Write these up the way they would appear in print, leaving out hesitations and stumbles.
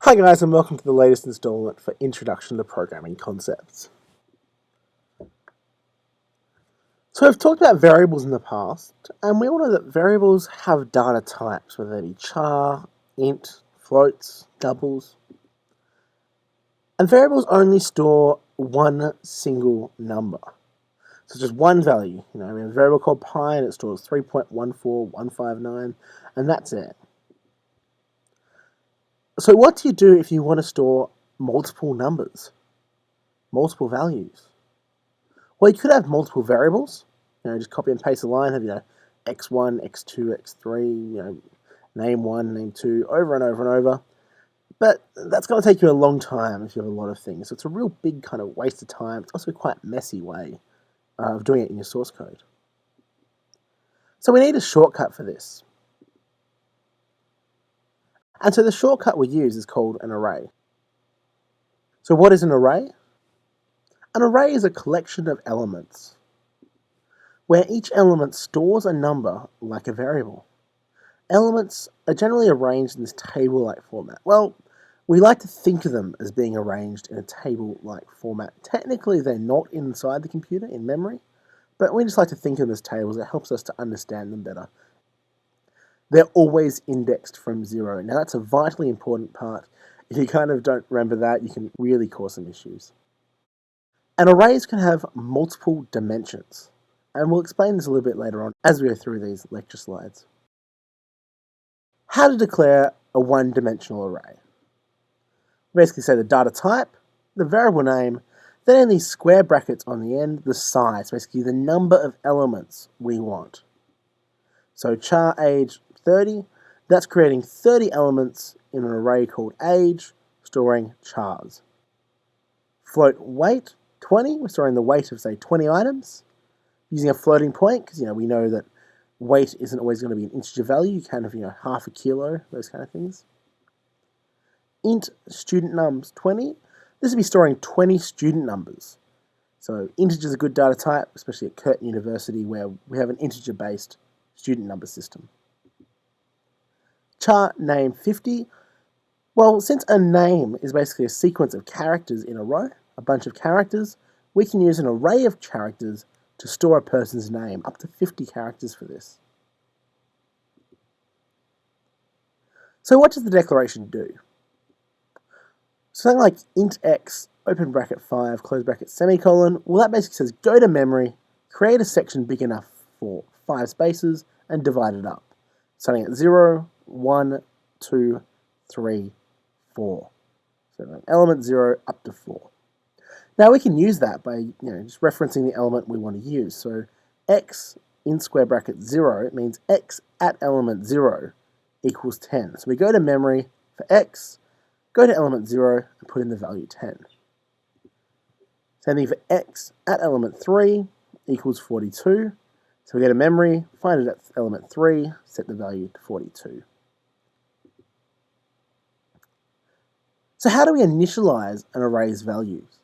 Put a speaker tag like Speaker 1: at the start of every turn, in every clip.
Speaker 1: Hi guys, and welcome to the latest installment for Introduction to Programming Concepts. So we've talked about variables in the past, and we all know that variables have data types, whether they be char, int, floats, doubles. And variables only store one single number. So just one value. We have a variable called pi, and it stores 3.14159, and that's it. So what do you do if you want to store multiple numbers, multiple values? Well, you could have multiple variables. Just copy and paste a line, have x1, x2, x3, name 1, name 2, over and over and over. But that's going to take you a long time if you have a lot of things. So it's a real big kind of waste of time. It's also quite a messy way of doing it in your source code. So we need a shortcut for this. And so the shortcut we use is called an array. So what is an array? An array is a collection of elements where each element stores a number like a variable. Elements are generally arranged in this table-like format. Well, we like to think of them as being arranged in a table-like format. Technically, they're not inside the computer in memory, but we just like to think of them as tables. It helps us to understand them better. They're always indexed from 0. Now, that's a vitally important part. If you kind of don't remember that, you can really cause some issues. And arrays can have multiple dimensions. And we'll explain this a little bit later on as we go through these lecture slides. How to declare a one-dimensional array. Basically say the data type, the variable name, then in these square brackets on the end, the size, basically the number of elements we want. So char age 30, that's creating 30 elements in an array called age, storing chars. Float weight 20, we're storing the weight of say 20 items. Using a floating point, because we know that weight isn't always going to be an integer value. You can have half a kilo, those kind of things. Int student nums 20. This will be storing 20 student numbers. So integer is a good data type, especially at Curtin University, where we have an integer-based student number system. Char name 50. Well, since a name is basically a sequence of characters in a row, a bunch of characters, we can use an array of characters to store a person's name, up to 50 characters for this. So what does the declaration do? Something like int x, open bracket 5, close bracket semicolon, well that basically says go to memory, create a section big enough for 5 spaces, and divide it up. Starting at 0, 1, 2, 3, 4. So element 0 up to 4. Now we can use that by just referencing the element we want to use. So x in square bracket 0 means x at element 0 equals 10. So we go to memory for x, go to element 0 and put in the value 10. Same thing for x at element 3 equals 42. So we go to memory, find it at element 3, set the value to 42. So how do we initialize an array's values?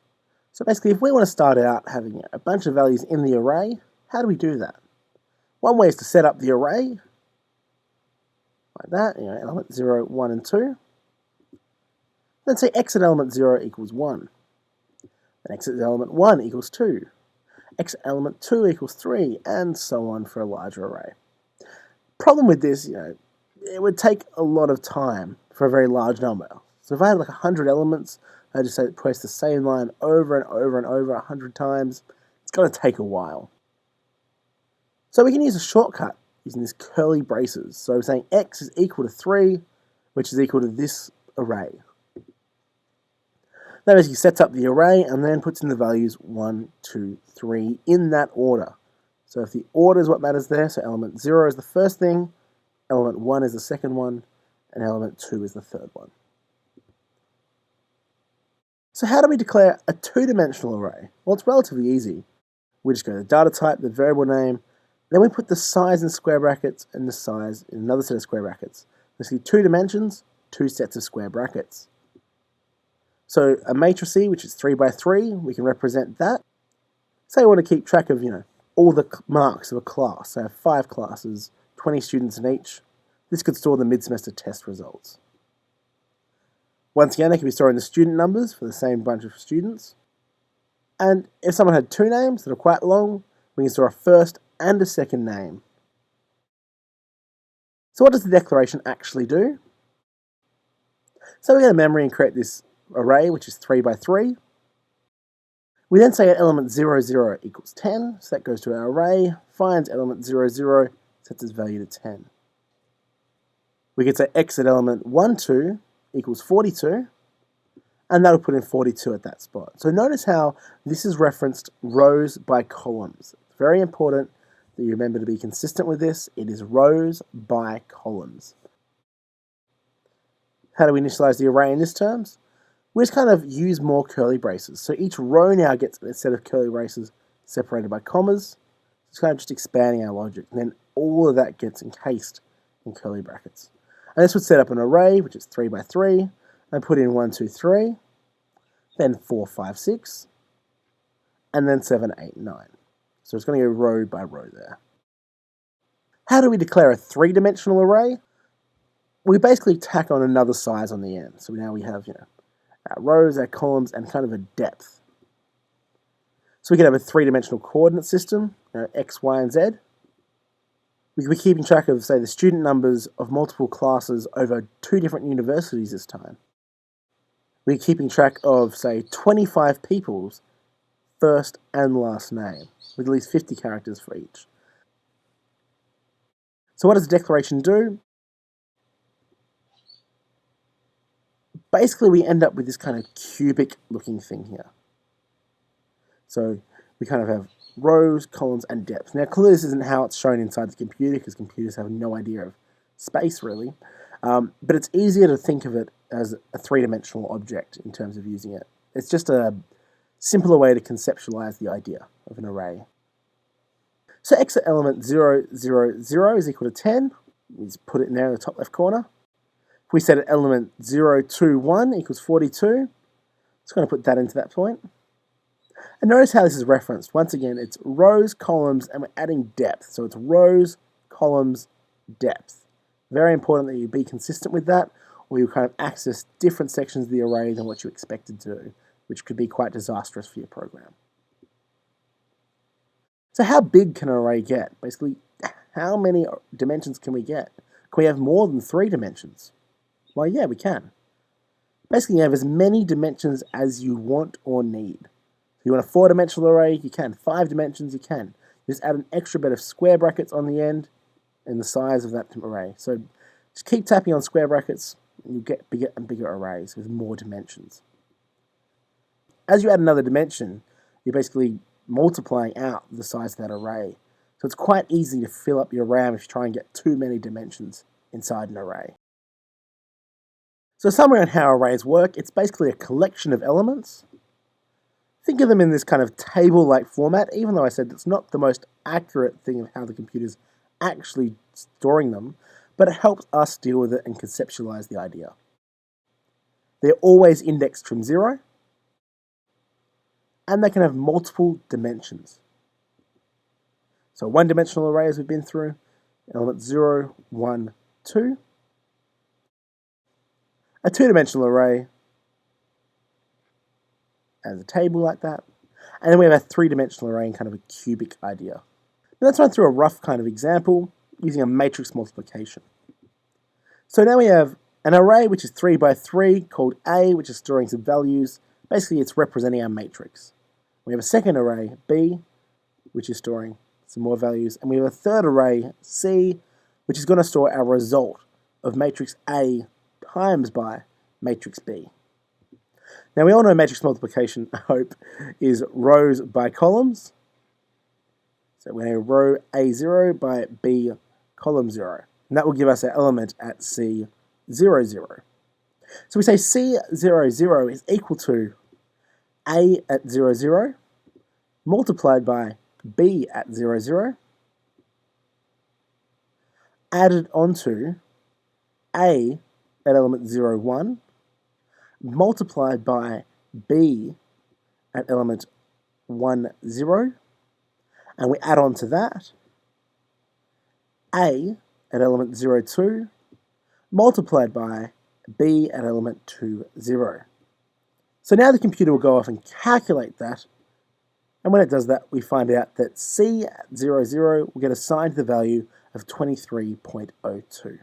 Speaker 1: So basically, if we want to start out having a bunch of values in the array, how do we do that? One way is to set up the array, like that, element 0, 1, and 2. Then say x at element 0 equals 1. Then x at element 1 equals 2. X at element 2 equals 3, and so on for a larger array. Problem with this, it would take a lot of time for a very large number. So if I had like 100 elements, I just press the same line over and over and over 100 times, it's going to take a while. So we can use a shortcut using these curly braces. So we're saying x is equal to 3, which is equal to this array. That basically sets up the array and then puts in the values 1, 2, 3 in that order. So if the order is what matters there, so element 0 is the first thing, element 1 is the second one, and element 2 is the third one. So how do we declare a two-dimensional array? Well, it's relatively easy. We just go to the data type, the variable name, then we put the size in square brackets and the size in another set of square brackets. Basically 2 dimensions, 2 sets of square brackets. So a matrix, which is 3 by 3, we can represent that. Say I want to keep track of, all the marks of a class. So I have 5 classes, 20 students in each. This could store the mid-semester test results. Once again, they can be storing the student numbers for the same bunch of students. And if someone had two names that are quite long, we can store a first and a second name. So what does the declaration actually do? So we go to memory and create this array, which is 3 by 3. We then say at element 0, 0 equals 10, so that goes to our array, finds element 0, 0, sets its value to 10. We could say x at element 1, 2 equals 42, and that'll put in 42 at that spot. So notice how this is referenced rows by columns. It's very important that you remember to be consistent with this. It is rows by columns. How do we initialize the array in this terms? We just kind of use more curly braces. So each row now gets a set of curly braces separated by commas. It's kind of just expanding our logic. And then all of that gets encased in curly brackets. And this would set up an array, which is 3 by 3, and put in 1, 2, 3, then 4, 5, 6, and then 7, 8, 9. So it's going to go row by row there. How do we declare a three-dimensional array? We basically tack on another size on the end. So now we have, our rows, our columns, and kind of a depth. So we could have a three-dimensional coordinate system, x, y, and z. We could be keeping track of, say, the student numbers of multiple classes over 2 different universities this time. We're keeping track of, say, 25 people's first and last name, with at least 50 characters for each. So what does the declaration do? Basically, we end up with this kind of cubic looking thing here. So we kind of have rows, columns, and depth. Now, clearly this isn't how it's shown inside the computer, because computers have no idea of space, really. But it's easier to think of it as a three-dimensional object in terms of using it. It's just a simpler way to conceptualize the idea of an array. So x at element 0, 0, 0 is equal to 10. We just put it in there in the top left corner. If we set at element 0, 2, 1 equals 42, it's going to put that into that point. And notice how this is referenced. Once again, it's rows, columns, and we're adding depth. So it's rows, columns, depth. Very important that you be consistent with that, or you kind of access different sections of the array than what you expected to, which could be quite disastrous for your program. So how big can an array get? Basically, how many dimensions can we get? Can we have more than 3 dimensions? Well, yeah, we can. Basically, you have as many dimensions as you want or need. If you want a 4-dimensional array, you can. 5 dimensions, you can. You just add an extra bit of square brackets on the end and the size of that array. So just keep tapping on square brackets, and you get bigger and bigger arrays with more dimensions. As you add another dimension, you're basically multiplying out the size of that array. So it's quite easy to fill up your RAM if you try and get too many dimensions inside an array. So a summary on how arrays work: it's basically a collection of elements. Think of them in this kind of table-like format, even though I said it's not the most accurate thing of how the computer's actually storing them, but it helps us deal with it and conceptualize the idea. They're always indexed from 0, and they can have multiple dimensions. So a one-dimensional array, as we've been through, element 0, 1, 2. A two-dimensional array as a table like that. And then we have a three-dimensional array in kind of a cubic idea. Now let's run through a rough kind of example using a matrix multiplication. So now we have an array which is 3 by 3 called A, which is storing some values. Basically, it's representing our matrix. We have a second array, B, which is storing some more values. And we have a third array, C, which is going to store our result of matrix A times by matrix B. Now we all know matrix multiplication, I hope, is rows by columns. So we're going to row A0 by B column 0. And that will give us our element at C0, 0. So we say C0, 0 is equal to A at 0, 0 multiplied by B at 0, 0 added onto A at element 0, 1 multiplied by B at element 1, 0, and we add on to that A at element 0, 2 multiplied by B at element 2, 0. So now the computer will go off and calculate that, and when it does that, we find out that C at 0, 0 will get assigned the value of 23.02.